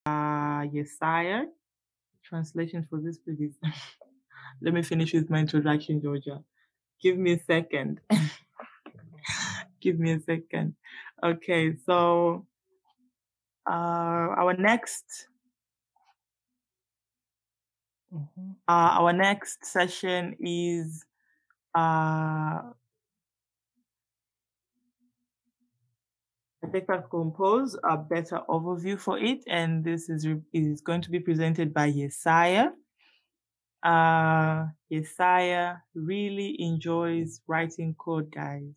Yesaya. Translation for this, please. Let me finish with my introduction, Georgia. Give me a second. Give me a second. Okay, so our next session is Jetpack Compose, a better overview for it, and this is going to be presented by Yesaya. Yesaya really enjoys writing code, guys.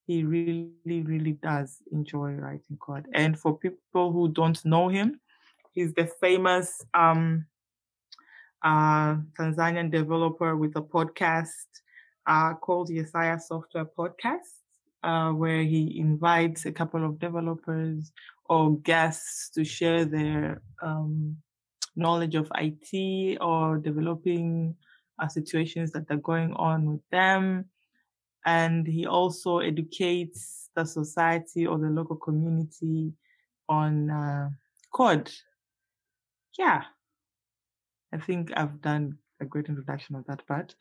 He really, really does enjoy writing code. And for people who don't know him, he's the famous Tanzanian developer with a podcast called Yesaya Software Podcast, where he invites a couple of developers or guests to share their knowledge of IT or developing situations that are going on with them. And he also educates the society or the local community on code. Yeah, I think I've done a great introduction of that part.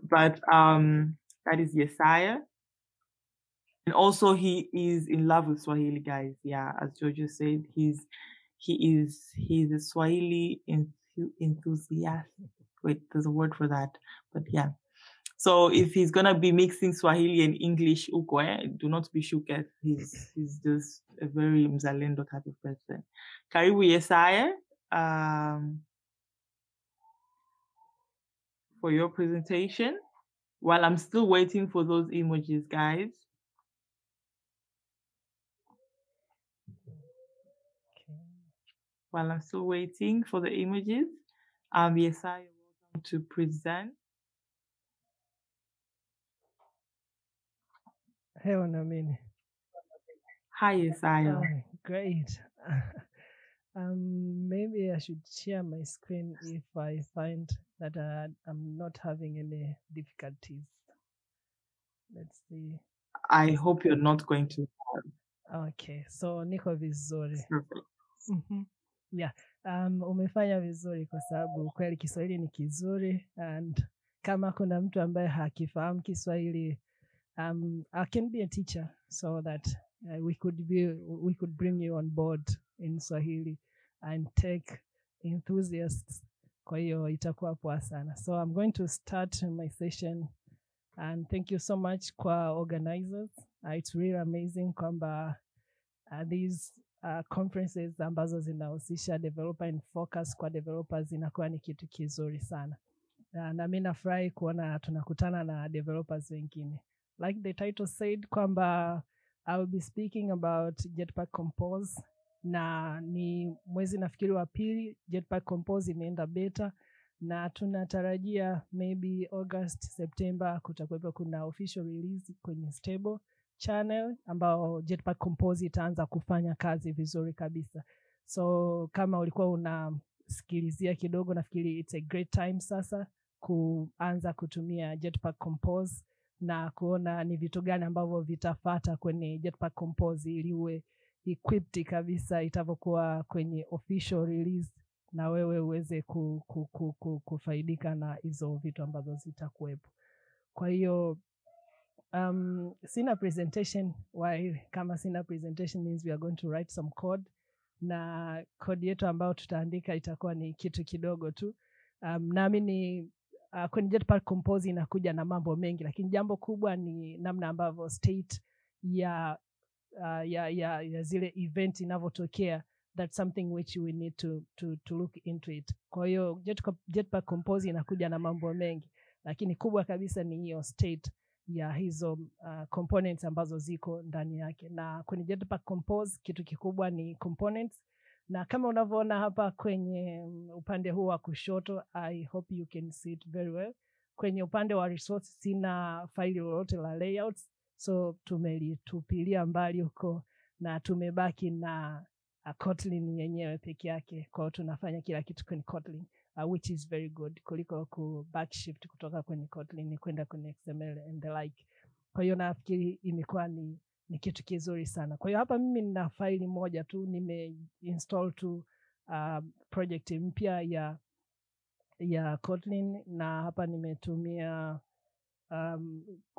But that is Yesaya. And also he is in love with Swahili, guys. Yeah, as Georgia said, he's a Swahili enthusiast. Wait, there's a word for that. But yeah. So if he's gonna be mixing Swahili and English, do not be shook. He's just a very mzalendo type of person. Karibu Yesaya, for your presentation. While I'm still waiting for those emojis, guys. While I'm still waiting for the emojis, Yesaya, welcome to present. Hey, Onamini. Hi, Yesaya. Great. Maybe I should share my screen if I find that I'm not having any difficulties. Let's see. I hope you're not going to. Okay, so niko vizuri. Perfect. Yeah, umefanya vizuri kwa sababu kweli Kiswahili ni kizuri, and kama kuna mtu ambaye hakifahamu Kiswahili, I can be a teacher so that we could bring you on board in Swahili and take enthusiasts. Kwa hiyo itakuwa poa sana. So I'm going to start my session, and thank you so much kwa organizers. It's really amazing kwamba these conferences ambazo zinahusisha developer and focus kwa developers zinakuwa ni kitu kizuri sana. Na mimi nafurahi kuona tunakutana na developers wengine. Like the title said, kwamba I will be speaking about Jetpack Compose, na ni mwezi nafikiri wa pili Jetpack Compose imeenda beta, na tunatarajia maybe August, September kutakuwepo kuna official release kwenye stable channel ambao Jetpack Compose itaanza kufanya kazi vizuri kabisa. So kama ulikuwa unasikilizia kidogo, nafikiri it's a great time sasa kuanza kutumia Jetpack Compose na kuona ni vitu gani ambavyo vitafata kwenye Jetpack Compose ili uwe equipped kabisa itavyokuwa kwenye official release, na wewe uweze kufaidika na hizo vitu ambazo zitakuwepo. Kwa hiyo sina presentation. Kama sina presentation means we are going to write some code, na code yetu ambayo tutaandika itakuwa ni kitu kidogo tu. Naamini kwenye Jetpack Compose inakuja na mambo mengi, lakini jambo kubwa ni namna ambavyo state ya zile event inavyotokea. That's something which we need to look into it. Kwa hiyo Jetpack Compose inakuja na mambo mengi, lakini kubwa kabisa ni hiyo state ya hizo components ambazo ziko ndani yake. Na kwenye Jetpack Compose kitu kikubwa ni components, na kama unavyoona hapa kwenye upande huu wa kushoto, I hope you can see it very well. Kwenye upande wa resource sina faili lolote la layouts, so tumelitupilia mbali huko na tumebaki na Kotlin yenyewe peke yake. Kwa hiyo tunafanya kila kitu kwenye Kotlin, which is very good kuliko ku backshift kutoka kwenye Kotlin kwenda kwenye XML and the like. Kwa hiyo nafikiri imekuwa ni ni kitu kizuri sana. Kwa hiyo hapa mimi nina faili moja tu, nimeinstall tu project mpya ya Kotlin, na hapa nimetumia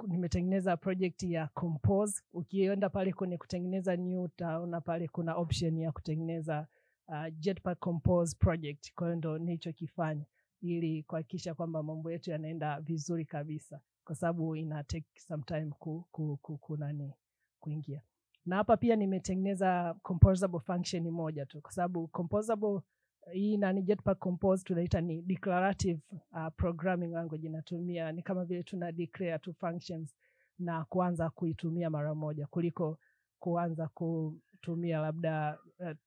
nimetengeneza project ya Compose. Ukienda pale kwenye kutengeneza new, utaona pale kuna option ya kutengeneza Jetpack Compose project. Kwa hiyo ndo nilichokifanya ili kuhakikisha kwamba mambo yetu yanaenda vizuri kabisa, kwa sababu ina take some time kuingia. Na hapa pia nimetengeneza composable function moja tu, kwa sababu composable hii ni Jetpack Compose tunaita ni declarative programming language. Inatumia ni kama vile tuna declare tu functions na kuanza kuitumia mara moja, kuliko kuanza kutumia labda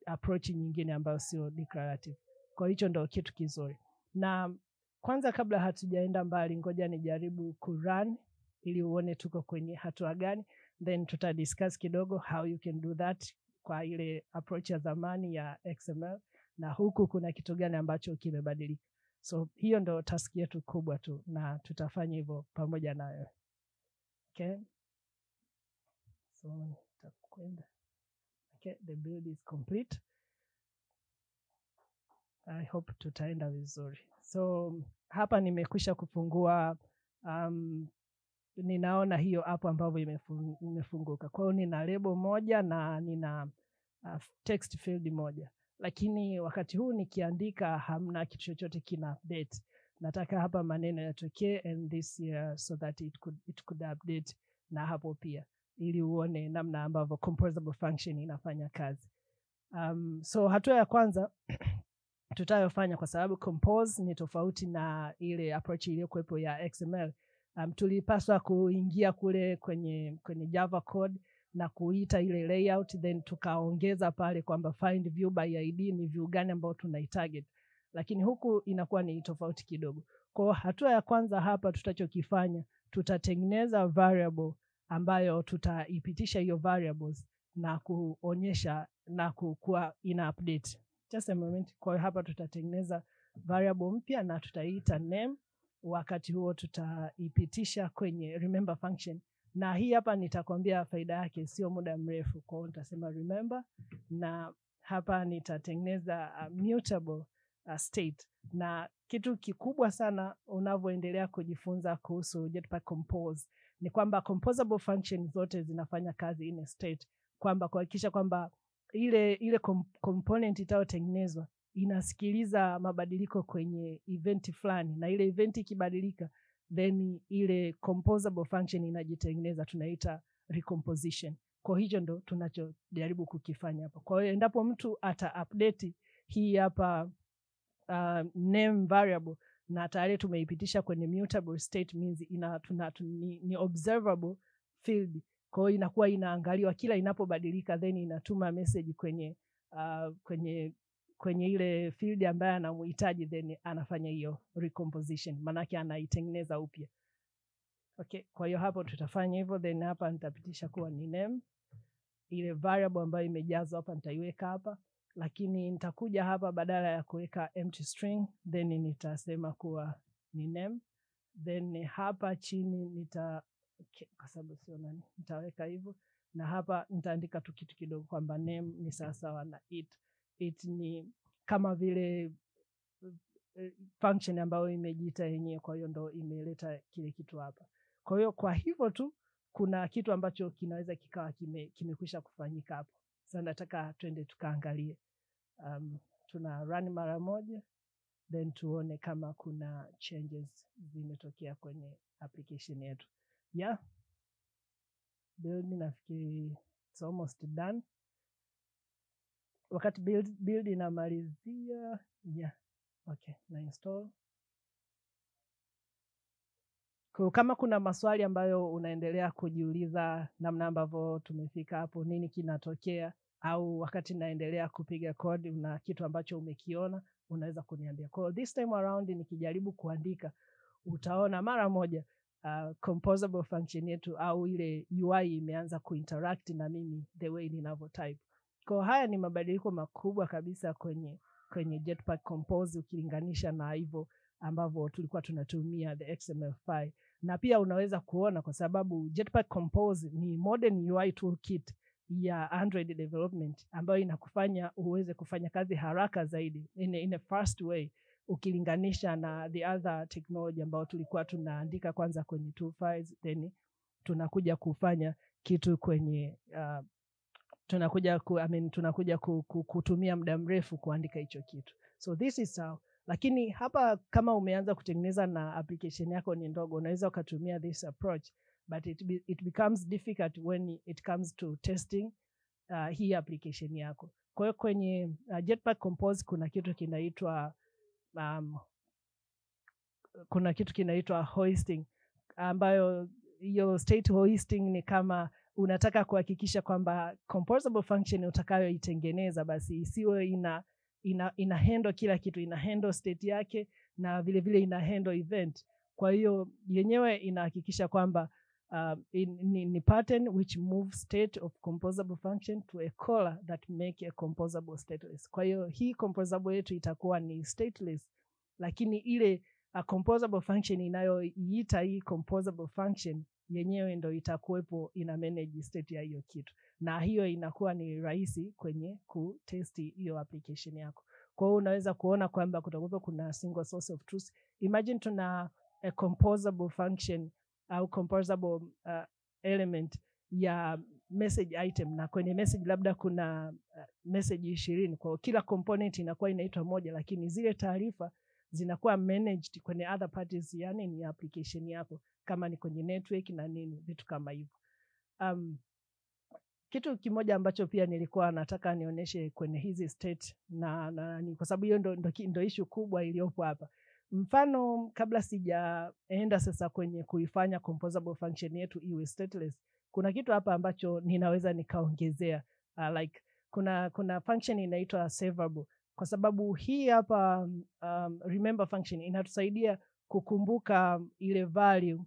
approach nyingine ambayo sio declarative. Kwa hicho ndo kitu kizuri. Na kwanza kabla hatujaenda mbali, ngoja nijaribu kurun ili uone tuko kwenye hatua gani, then tutadiscuss kidogo how you can do that kwa ile approach ya zamani ya XML, na huku kuna kitu gani ambacho kimebadilika. So hiyo ndo task yetu kubwa tu, na tutafanya hivyo pamoja nayo. Okay, so tutakwenda. Okay, the build is complete. I hope tutaenda vizuri. So hapa nimekwisha kufungua ninaona hiyo app ambavyo imefunguka. Kwa hiyo nina label moja na nina text field moja. Lakini wakati huu nikiandika hamna kitu chochote kina update. Nataka hapa maneno yatokee and this year, so that it could update na hapo pia, ili uone namna ambavyo composable function inafanya kazi. So hatua ya kwanza tutayofanya, kwa sababu compose ni tofauti na ile approach iliyokuwepo ya XML, tulipaswa kuingia kule kwenye Java code na kuita ile layout, then tukaongeza pale kwamba find view by ID ni view gani ambayo tunaitarget, lakini huku inakuwa ni tofauti kidogo. Kwa hatua ya kwanza hapa tutachokifanya, tutatengeneza variable ambayo tutaipitisha hiyo variables na kuonyesha na kuwa ina update. Just a moment. Kwa hapa tutatengeneza variable mpya na tutaiita name. Wakati huo tutaipitisha kwenye remember function, na hii hapa nitakwambia faida yake sio muda mrefu. Kwa hiyo nitasema remember, na hapa nitatengeneza mutable state. Na kitu kikubwa sana unavyoendelea kujifunza kuhusu Jetpack Compose ni kwamba composable function zote zinafanya kazi in a state, kwamba kuhakikisha kwamba ile component itayotengenezwa inasikiliza mabadiliko kwenye event fulani, na ile event ikibadilika, then ile composable function inajitengeneza, tunaita recomposition. Kwa hiyo ndo tunachojaribu kukifanya hapa. Kwa hiyo endapo mtu ata update hii hapa name variable na tayari tumeipitisha kwenye mutable state, means ni observable field. Kwa hiyo inakuwa inaangaliwa kila inapobadilika, then inatuma message kwenye ile field ambayo anamhitaji, then anafanya hiyo recomposition, manake anaitengeneza upya. Okay, kwa hiyo hapo tutafanya hivyo, then hapa nitapitisha kuwa ni name. Ile variable ambayo imejazwa hapa nitaiweka hapa, lakini nitakuja hapa badala ya kuweka empty string, then nitasema kuwa ni name. Then hapa chini kwa sababu sio nani, nitaweka hivyo, na hapa nitaandika tu kitu kidogo kwamba name ni sawa na it. It ni kama vile function ambayo imejiita yenyewe, kwa hiyo ndo imeleta kile kitu hapa. Kwa hiyo kwa hivyo tu kuna kitu ambacho kinaweza kikawa kimekwisha kufanyika hapo. Sasa nataka twende tukaangalie. Tuna run mara moja, then tuone kama kuna changes zimetokea kwenye application yetu. Yeah, build nafikiri it's almost done. Wakati build inamalizia, yeah, okay, na install. Kwa kama kuna maswali ambayo unaendelea kujiuliza namna ambavyo tumefika hapo, nini kinatokea, au wakati naendelea kupiga code una kitu ambacho umekiona, unaweza kuniambia. Kwa this time around nikijaribu kuandika, utaona mara moja composable function yetu au ile UI imeanza kuinteract na mimi the way ninavyo type. Kwa haya ni mabadiliko makubwa kabisa kwenye Jetpack Compose ukilinganisha na hivyo ambavyo tulikuwa tunatumia the XML file. Na pia unaweza kuona kwa sababu Jetpack Compose ni modern UI toolkit ya Android development ambayo inakufanya uweze kufanya kazi haraka zaidi in a fast way ukilinganisha na the other technology ambayo tulikuwa tunaandika kwanza kwenye tool files, then tunakuja kufanya kitu kwenye tunakuja kutumia muda mrefu kuandika hicho kitu. So this is how. Lakini hapa kama umeanza kutengeneza na application yako ni ndogo, unaweza ukatumia this approach, but it becomes difficult when it comes to testing hii application yako. Kwa hiyo kwenye Jetpack Compose kuna kitu kinaitwa hoisting, ambayo hiyo state hoisting ni kama unataka kuhakikisha kwamba composable function utakayoitengeneza basi isiwe ina handle kila kitu, ina handle state yake na vile vile ina handle event. Kwa hiyo yenyewe inahakikisha kwamba ni pattern which moves state of composable function to a caller that make a composable stateless. Kwa hiyo hii composable yetu itakuwa ni stateless, lakini ile composable function inayoiita hii composable function yenyewe ndo itakuwepo ina manage state ya hiyo kitu, na hiyo inakuwa ni rahisi kwenye kutesti hiyo application yako. Kwa hiyo unaweza kuona kwamba kutakuwa kuna single source of truth. Imagine tuna a composable function au composable element ya message item, na kwenye message labda kuna message 20. Kwa kila component inakuwa inaitwa moja, lakini zile taarifa zinakuwa managed kwenye other parties, yani ni application yako, kama ni kwenye network na nini, vitu kama hivyo. Kitu kimoja ambacho pia nilikuwa nataka nionyeshe kwenye hizi state na kwa sababu hiyo ndo issue kubwa iliyopo hapa. Mfano, kabla sijaenda sasa kwenye kuifanya composable function yetu iwe stateless, kuna kitu hapa ambacho ninaweza nikaongezea. Like kuna function inaitwa saveable, kwa sababu hii hapa remember function inatusaidia kukumbuka ile value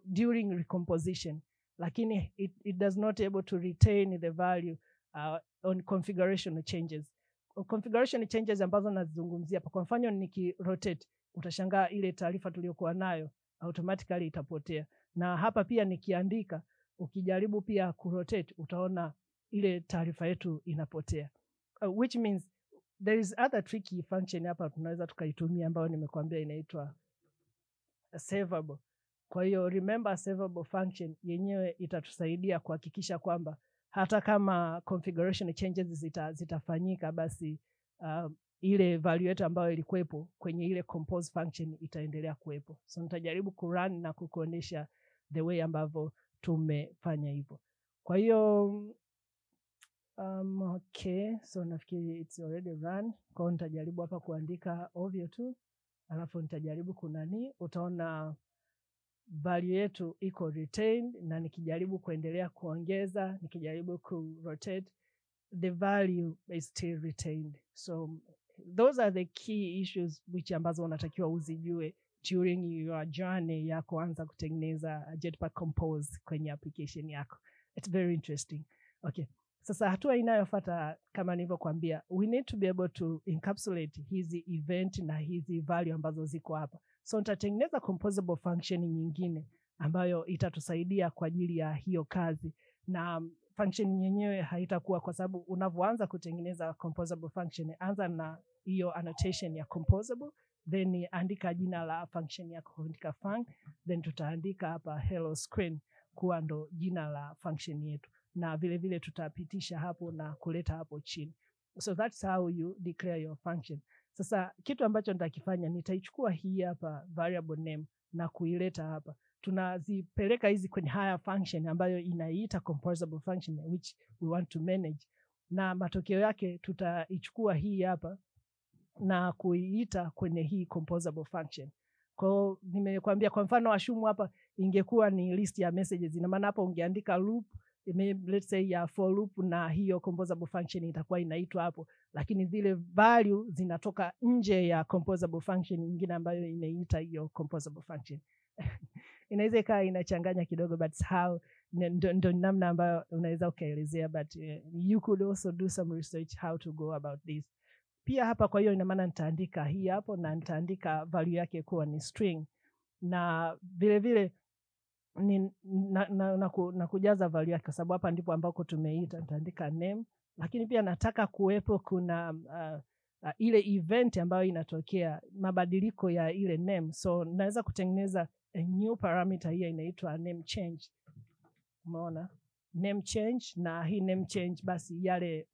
during recomposition, lakini it does not able to retain the value on configuration changes. Configuration changes ambazo nazungumzia hapa, kwa mfano nikirotate, utashangaa ile taarifa tuliyokuwa nayo automatically itapotea. Na hapa pia nikiandika, ukijaribu pia kurotate, utaona ile taarifa yetu inapotea. Which means there is other tricky function hapa tunaweza tukaitumia ambayo nimekuambia inaitwa saveable. Kwa hiyo remember saveable function yenyewe itatusaidia kuhakikisha kwamba hata kama configuration changes zitafanyika, basi ile value yetu ambayo ilikuwepo kwenye ile compose function itaendelea kuwepo. So nitajaribu kurun na kukuonyesha the way ambavyo tumefanya hivyo. Kwa hiyo okay, so nafikiri it's already run. Kwa hiyo nitajaribu hapa kuandika ovyo tu, alafu nitajaribu utaona value yetu iko retained, na nikijaribu kuendelea kuongeza, nikijaribu kurotate, the value is still retained. So those are the key issues which ambazo unatakiwa uzijue during your journey ya kuanza kutengeneza Jetpack Compose kwenye application yako. It's very interesting. Okay. Sasa hatua inayofuata, kama nilivyokuambia, we need to be able to encapsulate hizi event na hizi value ambazo ziko hapa. So nitatengeneza composable function nyingine ambayo itatusaidia kwa ajili ya hiyo kazi, na function yenyewe haitakuwa, kwa sababu unavyoanza kutengeneza composable function, anza na hiyo annotation ya composable, then andika jina la function yako, andika func, then tutaandika hapa hello screen kuwa ndo jina la function yetu, na vile vile tutapitisha hapo na kuleta hapo chini. So that's how you declare your function. Sasa kitu ambacho nitakifanya, nitaichukua hii hapa variable name na kuileta hapa. Tunazipeleka hizi kwenye higher function ambayo inaiita composable function which we want to manage, na matokeo yake tutaichukua hii hapa na kuiita kwenye hii composable function. Kwa hiyo nimekuambia, kwa mfano assume hapa ingekuwa ni list ya messages, ina maana hapo ungeandika loop, let's say ya for loop, na hiyo composable function itakuwa inaitwa hapo, lakini zile value zinatoka nje ya composable function nyingine ambayo inaita hiyo composable function. Inaweza ikawa inachanganya kidogo, but how ndo namna ambayo unaweza ukaelezea, but you could also do some research how to go about this. Pia hapa, kwa hiyo ina maana nitaandika hii hapo na nitaandika value yake kuwa ni string, na vile vile na kujaza value yake, kwa sababu hapa ndipo ambako tumeita, nitaandika name, lakini pia nataka kuwepo kuna ile event ambayo inatokea mabadiliko ya ile name, so naweza kutengeneza a new parameter hii inaitwa name change. Umeona name change, na hii name change basi yale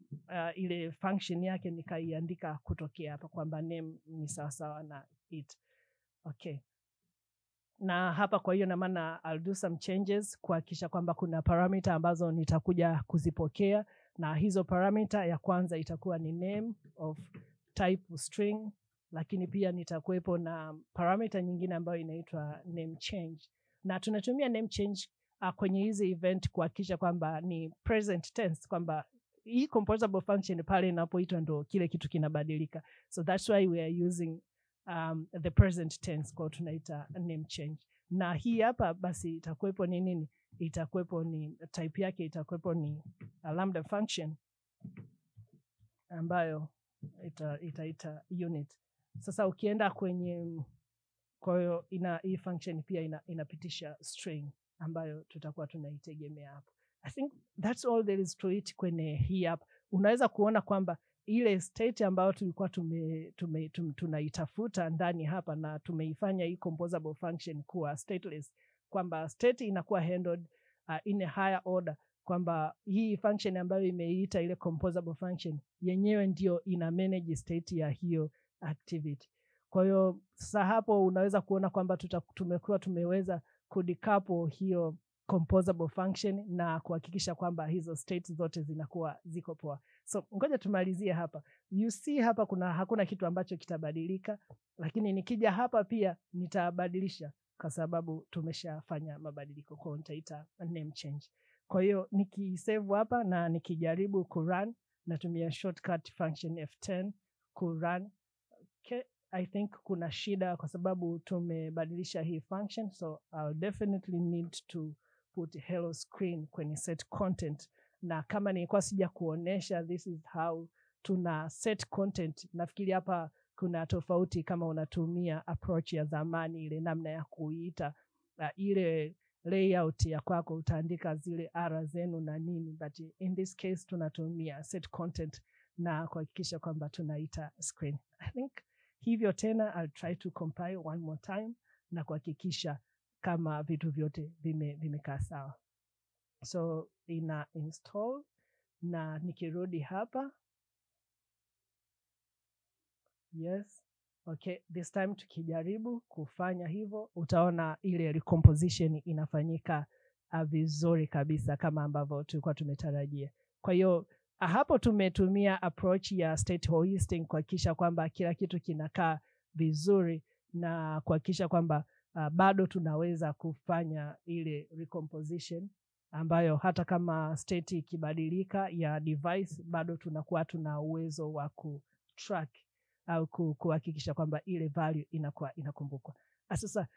ile function yake nikaiandika kutokea hapa kwamba name ni sawa na it. Okay, na hapa kwa hiyo na maana I'll do some changes kuhakikisha kwamba kuna parameter ambazo nitakuja kuzipokea, na hizo parameter ya kwanza itakuwa ni name of type string, lakini pia nitakuwepo na parameter nyingine ambayo inaitwa name change, na tunatumia name change kwenye hizi event kuhakikisha kwamba ni present tense, kwamba hii composable function pale inapoitwa ndo kile kitu kinabadilika, so that's why we are using the present tense, kwa tunaita name change. Na hii hapa basi itakuwepo ni nini? Itakuwepo ni type yake, itakuwepo ni a lambda function ambayo itaita unit. Sasa ukienda kwenye, kwa hiyo hii function pia inapitisha string ambayo tutakuwa tunaitegemea hapo. I think that's all there is to it kwenye hii hapa. Unaweza kuona kwamba ile state ambayo tulikuwa tunaitafuta ndani hapa, na tumeifanya hii composable function kuwa stateless, kwamba state inakuwa handled in a higher order, kwamba hii function ambayo imeita ile composable function yenyewe ndio ina manage state ya hiyo activity. Kwa hiyo sasa hapo unaweza kuona kwamba tumeweza kudecouple hiyo composable function na kuhakikisha kwamba hizo states zote zinakuwa ziko poa. So ngoja tumalizie hapa. You see hapa hakuna kitu ambacho kitabadilika, lakini nikija hapa pia nitabadilisha kwa sababu tumeshafanya mabadiliko, kwa nitaita name change. Kwa hiyo nikisave hapa na nikijaribu kurun, natumia shortcut function F10 kurun. Okay, I think kuna shida kwa sababu tumebadilisha hii function, so I'll definitely need to put hello screen kwenye set content, na kama nilikuwa sija kuonesha this is how tuna set content, nafikiri hapa kuna tofauti kama unatumia approach ya zamani, ile namna ya kuita ile layout ya kwako utaandika zile ara zenu na nini, but in this case tunatumia set content na kuhakikisha kwamba tunaita screen. I think hivyo tena I'll try to compile one more time na kuhakikisha kama vitu vyote vimekaa sawa. So ina install, na nikirudi hapa, yes, okay, this time tukijaribu kufanya hivyo utaona ile recomposition inafanyika vizuri kabisa kama ambavyo tulikuwa tumetarajia. Kwa hiyo hapo tumetumia approach ya state hoisting kuhakikisha kwamba kila kitu kinakaa vizuri na kuhakikisha kwamba bado tunaweza kufanya ile recomposition ambayo hata kama state ikibadilika ya device bado tunakuwa tuna uwezo wa kutrack au kuhakikisha kwamba ile value inakuwa inakumbukwa. Sasa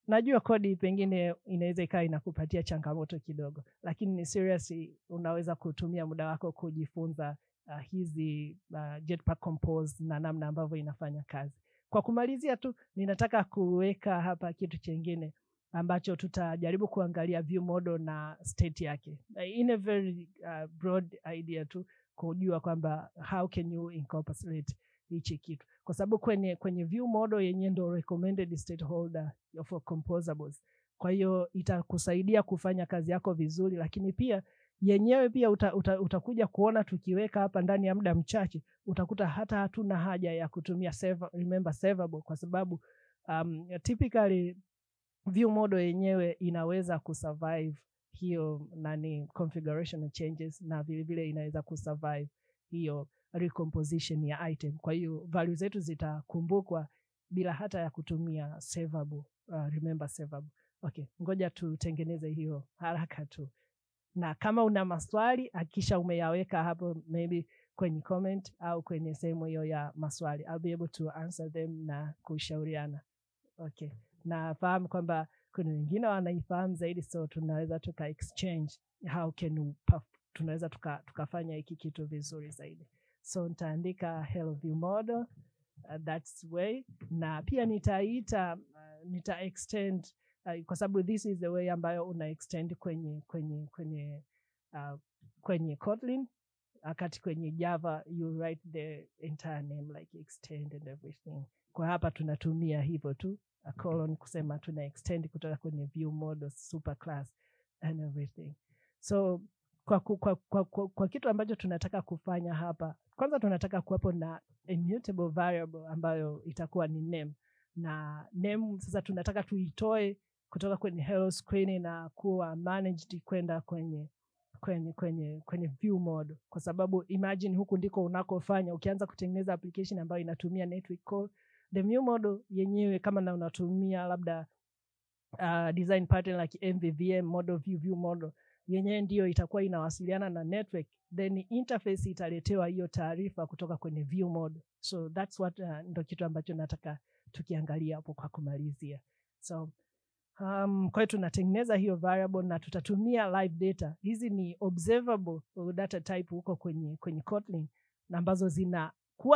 najua kodi pengine inaweza ikawa inakupatia changamoto kidogo, lakini ni seriously unaweza kutumia muda wako kujifunza hizi Jetpack Compose na namna ambavyo inafanya kazi. Kwa kumalizia tu, ninataka kuweka hapa kitu chengine ambacho tutajaribu kuangalia view model na state yake. In a very broad idea tu kujua kwamba how can you encapsulate hichi kitu. Kwa sababu kwenye view model yenyewe ndio recommended state holder for composables. Kwa hiyo itakusaidia kufanya kazi yako vizuri, lakini pia yenyewe pia utakuja kuona tukiweka hapa ndani ya muda mchache utakuta hata hatuna haja ya kutumia remember servable, kwa sababu typically view model yenyewe inaweza kusurvive hiyo configuration changes, na vile vile inaweza kusurvive hiyo recomposition ya item. Kwa hiyo value zetu zitakumbukwa bila hata ya kutumia servable, remember servable. Okay, ngoja tutengeneze hiyo haraka tu. Na kama una maswali hakikisha umeyaweka hapo, maybe kwenye comment au kwenye sehemu hiyo ya maswali. I'll be able to answer them na kushauriana. Okay, na fahamu kwamba kuna wengine wanaifahamu zaidi, so tunaweza tuka exchange how can tunaweza tukafanya hiki kitu vizuri zaidi. So nitaandika hello view model, that's way, na pia nitaita nita extend kwa sababu this is the way ambayo una extend kwenye Kotlin. Akati kwenye Java you write the entire name like extend and everything. Kwa hapa tunatumia hivyo tu a colon kusema tuna extend kutoka kwenye view mode superclass and everything. So kwa kitu ambacho tunataka kufanya hapa, kwanza tunataka kuwepo na immutable variable ambayo itakuwa ni name, na name sasa tunataka tuitoe kutoka kwenye hello screen na kuwa managed kwenda kwenye view mode, kwa sababu imagine huku ndiko unakofanya ukianza kutengeneza application ambayo inatumia network call. The view mode yenyewe kama na unatumia labda design pattern like MVVM model view model, yenyewe ndio itakuwa inawasiliana na network, then interface italetewa hiyo taarifa kutoka kwenye view mode. So that's what ndo kitu ambacho nataka tukiangalia hapo kwa kumalizia. So kwa hiyo tunatengeneza hiyo variable na tutatumia live data. Hizi ni observable data type huko kwenye Kotlin, na ambazo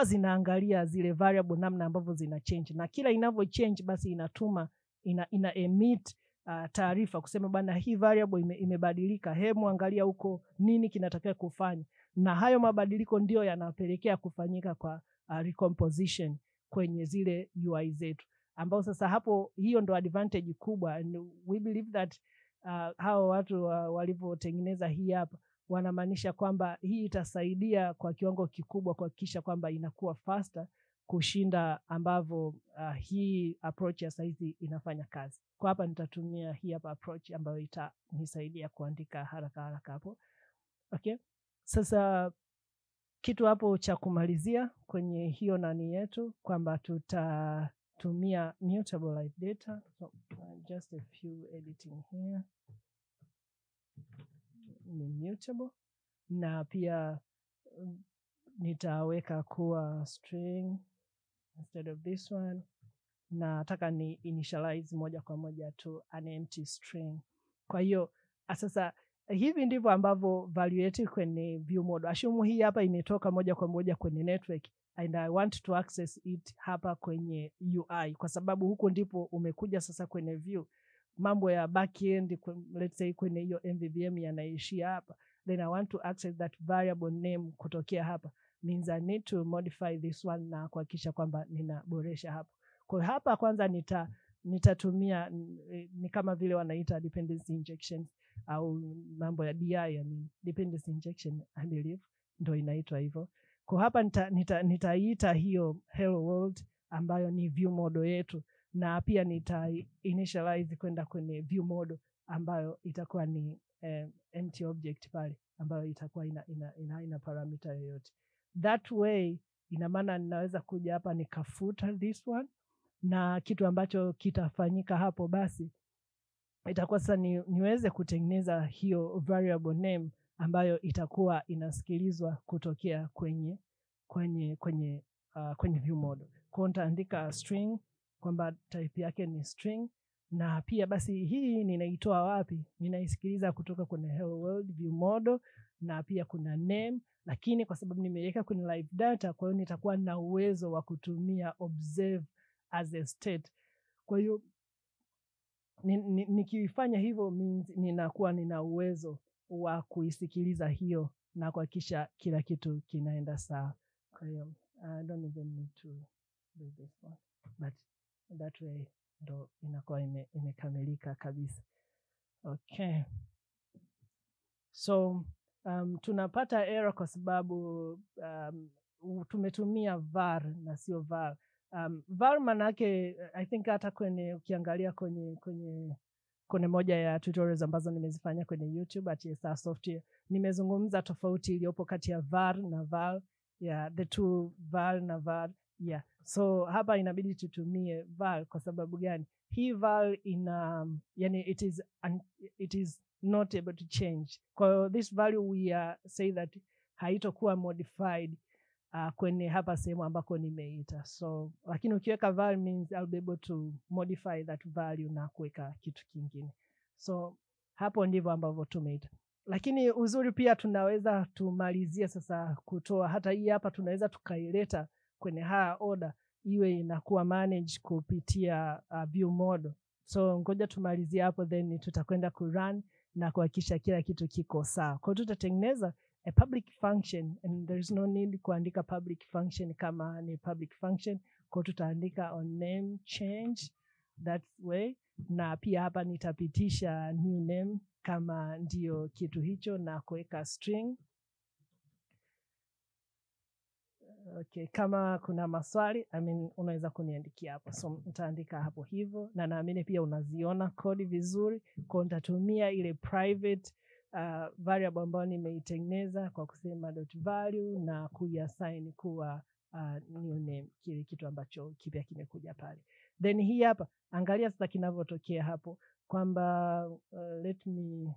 zinaangalia zile variable namna ambavyo zina change, na kila inavyo change basi ina emit taarifa kusema bana hii variable imebadilika, hemu angalia huko nini kinatakiwa kufanya, na hayo mabadiliko ndio yanapelekea kufanyika kwa recomposition kwenye zile UI zetu, ambao sasa hapo hiyo ndo advantage kubwa. And we believe that hao watu walivyotengeneza hii hapa wanamaanisha kwamba hii itasaidia kwa kiwango kikubwa kuhakikisha kwamba inakuwa faster kushinda ambavyo hii approach ya saizi inafanya kazi. Kwa hapa nitatumia hii hapa approach ambayo itanisaidia kuandika haraka hapo. Okay? Sasa kitu hapo cha kumalizia kwenye hiyo nani yetu kwamba tutatumia mutable live data. So, just a few editing here. Ni mutable, na pia nitaweka kuwa string instead of this one, na nataka ni initialize moja kwa moja to an empty string. Kwa hiyo sasa hivi ndivyo ambavyo value yetu kwenye view mode. Assume hii hapa imetoka moja kwa moja kwenye network and I want to access it hapa kwenye UI, kwa sababu huko ndipo umekuja sasa kwenye view. Mambo ya backend let's say kwenye hiyo MVVM yanaishia hapa, then I want to access that variable name kutokea hapa, means I need to modify this one na kuhakikisha kwamba ninaboresha hapo. Kwa hapa kwanza nitatumia ni kama vile wanaita dependency injection au mambo ya DI, yani dependency injection I believe ndio inaitwa hivyo. Kwa hapa nitaita hiyo hello world ambayo ni view mode yetu, na pia initialize kwenda kwenye view mode ambayo itakuwa ni empty object pale, ambayo itakuwa ina parameter yoyote. That way ina maana ninaweza kuja hapa nikafuta this one, na kitu ambacho kitafanyika hapo basi itakuwa sasa niweze kutengeneza hiyo variable name ambayo itakuwa inasikilizwa kutokea kwenye view mode. Kwa nitaandika string kwamba type yake ni string, na pia basi hii ninaitoa wapi? Ninaisikiliza kutoka kwenye hello world view mode, na pia kuna name, lakini kwa sababu nimeweka kwenye live data, kwa hiyo nitakuwa na uwezo wa kutumia observe as a state. Kwa hiyo nikifanya hivyo means ninakuwa nina uwezo wa kuisikiliza hiyo na kuhakikisha kila kitu kinaenda sawa. Kwa hiyo I don't even need to do this one, but that way ndo inakuwa imekamilika kabisa. Okay, so tunapata error kwa sababu tumetumia var na sio var. Var manake I think hata ukiangalia kwenye moja ya tutorials ambazo nimezifanya kwenye YouTube at Star Software, nimezungumza tofauti iliyopo kati ya var na val. Yeah, the two val na var. Yeah. So hapa inabidi tutumie val kwa sababu gani? Hii val yani it is not able to change. Kwa this value we say that haitokuwa modified kwenye hapa sehemu ambako nimeita. So lakini ukiweka val means I'll be able to modify that value na kuweka kitu kingine. So hapo ndivyo ambavyo tumeita. Lakini uzuri pia tunaweza tumalizia sasa kutoa hata hii hapa, tunaweza tukaileta kwenye higher order iwe inakuwa manage kupitia view model. So ngoja tumalizie hapo, then tutakwenda kurun na kuhakikisha kila kitu kiko sawa. Kwa hiyo tutatengeneza a public function, and there is no need kuandika public function kama ni public function. Kwa hiyo tutaandika on name change that way, na pia hapa nitapitisha new name kama ndio kitu hicho na kuweka string. Okay, kama kuna maswali unaweza kuniandikia hapo. So nitaandika hapo hivyo, na naamini pia unaziona kodi vizuri. Kwa nitatumia ile private variable ambayo nimeitengeneza kwa kusema .value na kuiassign kuwa new name, kile kitu ambacho kipya kimekuja pale. Then hii hapa, angalia sasa kinavyotokea hapo kwamba let me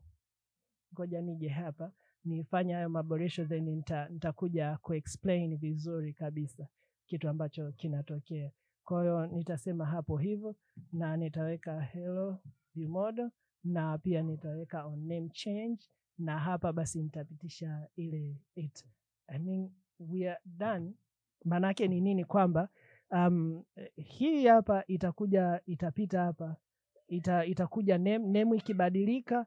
ngoja nije hapa nifanye hayo maboresho, then nitakuja kuexplain vizuri kabisa kitu ambacho kinatokea. Kwa hiyo nitasema hapo hivyo, na nitaweka hello view model, na pia nitaweka on name change, na hapa basi nitapitisha ile it. We are done. Manake ni nini? Kwamba hii hapa itapita hapa, itakuja name ikibadilika,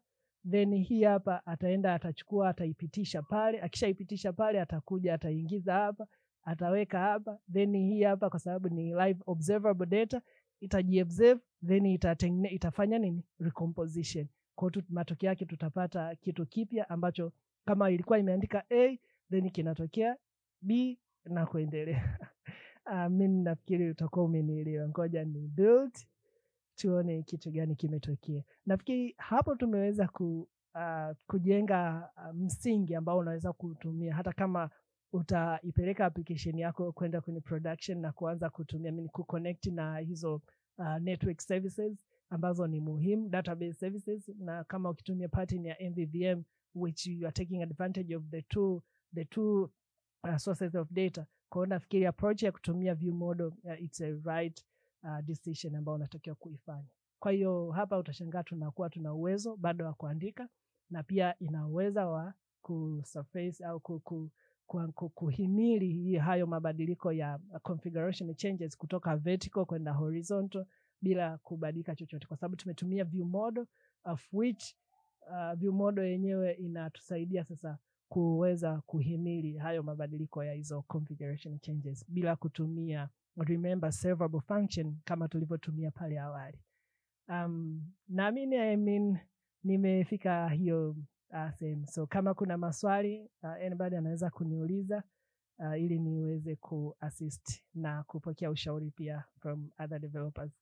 then hii hapa ataenda atachukua, ataipitisha pale. Akishaipitisha pale, atakuja ataingiza hapa, ataweka hapa, then hii hapa kwa sababu ni live observable data itajiobserve, then itafanya nini? Recomposition. Kwa hiyo matokeo yake tutapata kitu kipya ambacho kama ilikuwa imeandika A, then kinatokea B na kuendelea. Mimi nafikiri utakuwa umenielewa. Ngoja ni build tuone kitu gani kimetokea. Nafikiri hapo tumeweza kujenga msingi ambao unaweza kutumia hata kama utaipeleka application yako kwenda kwenye production na kuanza kutumia kuconnect na hizo network services ambazo ni muhimu, database services, na kama ukitumia pattern ya MVVM which you are taking advantage of the two sources of data. Kwa hiyo nafikiri approach ya kutumia view model it's a right decision ambayo unatakiwa kuifanya. Kwa hiyo hapa utashangaa tunakuwa tuna uwezo bado wa kuandika, na pia ina uwezo wa kusurface au kuhimili hayo mabadiliko ya configuration changes kutoka vertical kwenda horizontal bila kubadilika chochote, kwa sababu tumetumia view model, of which view model yenyewe inatusaidia sasa kuweza kuhimili hayo mabadiliko ya hizo configuration changes bila kutumia remember servable function kama tulivyotumia pale awali. Naamini nimefika hiyo sehemu. So kama kuna maswali anybody anaweza kuniuliza ili niweze kuassist na kupokea ushauri pia from other developers.